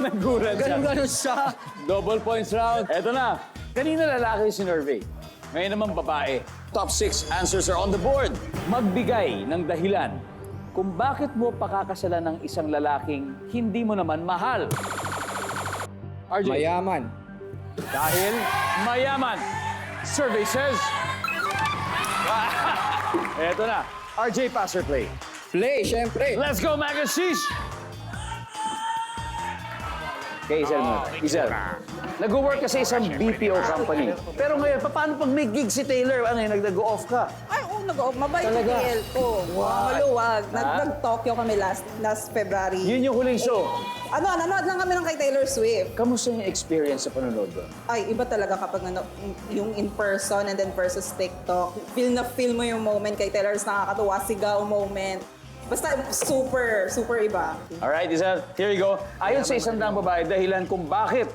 Nagulat siya. Ganun siya. Double points round. Eto na. Kanina lalaki si Nervy. Ngayon naman babae. Top 6 answers are on the board. Magbigay ng dahilan kung bakit mo pakakasalan ng isang lalaking hindi mo naman mahal. RJ. Mayaman. Dahil mayaman. Survey says... Eto na. RJ, pass or play? Play, syempre. Let's go, Magashish! Okay, Isel mo. Isel, nag-work ka sa isang BPO company. Pero ngayon, paano pag may gig si Taylor, ano yun, nag-go-off ka? Ay, oo, nag-off. Mabait yung Talaga? TL ko. What? Maluwag. Ha? Nag-Tokyo kami last February. Yun yung huling show. Nanood lang kami ng kay Taylor Swift. Kamusta yung experience sa panonood doon? Ay, iba talaga kapag yung in person and then versus TikTok. Feel na feel mo yung moment kay Taylor. Nakakatuwa, sigaw moment. Basta super, super iba. Alright, Isel, here you go. Ayon sa isang daang babae, dahilan kung bakit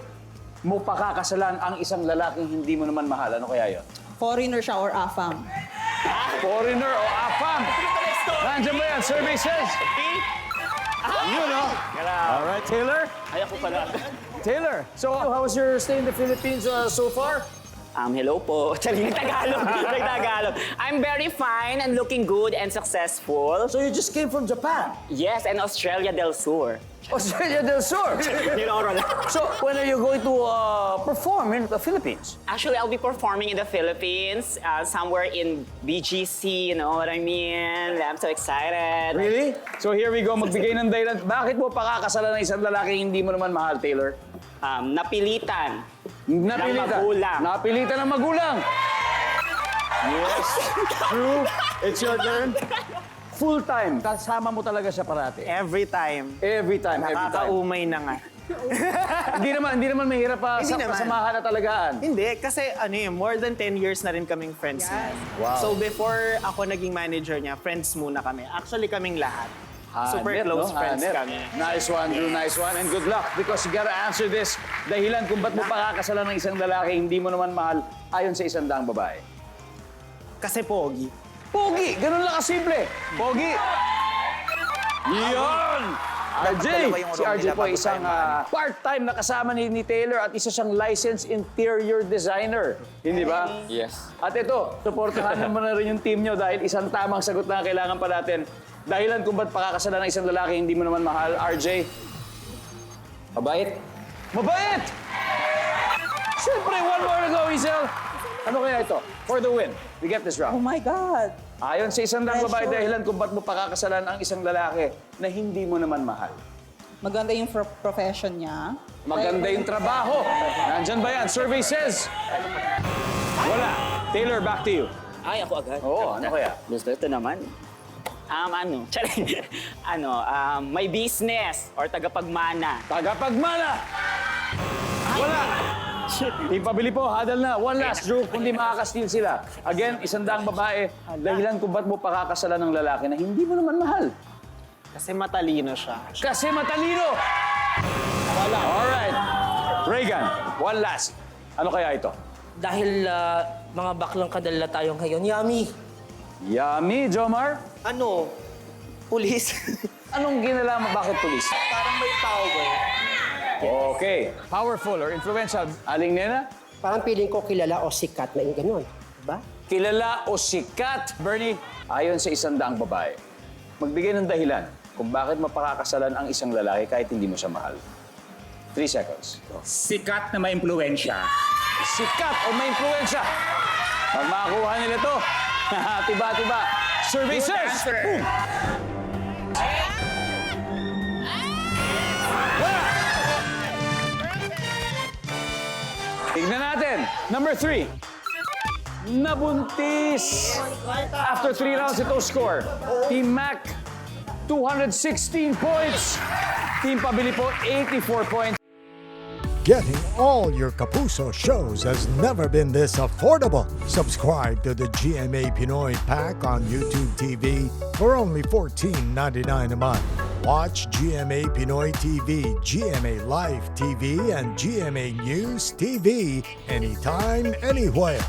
mo pakakasalan ang isang lalaking hindi mo naman mahal. Ano kaya yun? Foreigner siya or AFAM. Foreigner o AFAM? Nandiyan ba yan? Survey says. You know. Alright, Taylor. Ay, ako pala. Taylor, so how was your stay in the Philippines so far? Hello po. Charing Tagalog. Tagalog. I'm very fine and looking good and successful. So you just came from Japan? Yes, and Australia del Sur. Australia del Sur. You know, Ron. So when are you going to perform in the Philippines? Actually, I'll be performing in the Philippines, somewhere in BGC, you know what I mean? I'm so excited. Really? So here we go, magbigay ng dahilan. Bakit mo pakakasalan ng isang lalaking hindi mo naman mahal, Taylor? Napilitan. Napilitan. Ng magulang. Napilitan ng magulang. Yes. True. It's your turn. Full time. Kasama mo talaga siya parati. Every time. Every time, every time. Nakakaumay na nga. Hindi naman mahirap pa Hindi sa naman. samahan na talagaan. Hindi, kasi more than 10 years na rin kaming friends na. Wow. So before ako naging manager niya, friends muna kami. Actually kaming lahat. Super Hanep, close no? friends Hanep. kami. Nice one, Drew. Nice one. And good luck because you gotta answer this. Dahilan kung ba't mo pakakasalan ng isang lalaki hindi mo naman mahal ayon sa isang daang babae. Kasi pogi. Pogi! Ganun lang kasimple. Pogi! Yun! RJ! Si RJ po ay isang part-time na kasama ni Taylor at isa siyang licensed interior designer. Hindi ba? Yes. At ito, supportahan naman na rin yung team nyo dahil isang tamang sagot na kailangan pa natin. Dahilan kung ba't pakakasalan ng isang lalaki hindi mo naman mahal, RJ? Mabait. Mabait! Siyempre, one more to go, Isel. Ano kaya ito? For the win. We get this Oh round. my God. Ayon sa isang daang babae, Pressure. dahilan kung ba't mo pakakasalan ang isang lalaki na hindi mo naman mahal. Maganda yung profession niya. Maganda yung trabaho. Nandyan ba yan? Survey says. Wala. Taylor, back to you. Ay, ako agad. Oo, ano kaya? Gusto ito naman. Charing. May business or tagapagmana. Tagapagmana! Wala! Team Pabili po, hadal na. One last, Drew, kundi makakasteal sila. Again, isang daang babae, dahilan kung ba't mo pakakasalan ng lalaki na hindi mo naman mahal. Kasi matalino siya. Kasi matalino! Wala. Alright. Reagan, one last. Ano kaya ito? Dahil mga baklang kadala tayo ngayon, yummy! Yummy, Jomar? Ano? Pulis? Anong ginalaman? Bakit pulis? Parang may power. Okay. Powerful or influential. Aling Nena? Parang feeling ko kilala o sikat na yung ganun. Diba? Kilala o sikat. Bernie, ayon sa isang daang babae, magbigay ng dahilan kung bakit mapakakasalan ang isang lalaki kahit hindi mo siya mahal. 3 seconds. Sikat na may impluensya. Sikat o may influensya. Pag makakuha nila to, tiba-tiba. Survey says. Boom. Wala. Tignan natin. Number 3. Nabuntis. After 3 rounds, ito score. Team Mac, 216 points. Team Pabili po, 84 points. Getting all your Kapuso shows has never been this affordable. Subscribe to the GMA Pinoy Pack on YouTube TV for only $14.99 a month. Watch GMA Pinoy TV, GMA Live TV, and GMA News TV anytime, anywhere.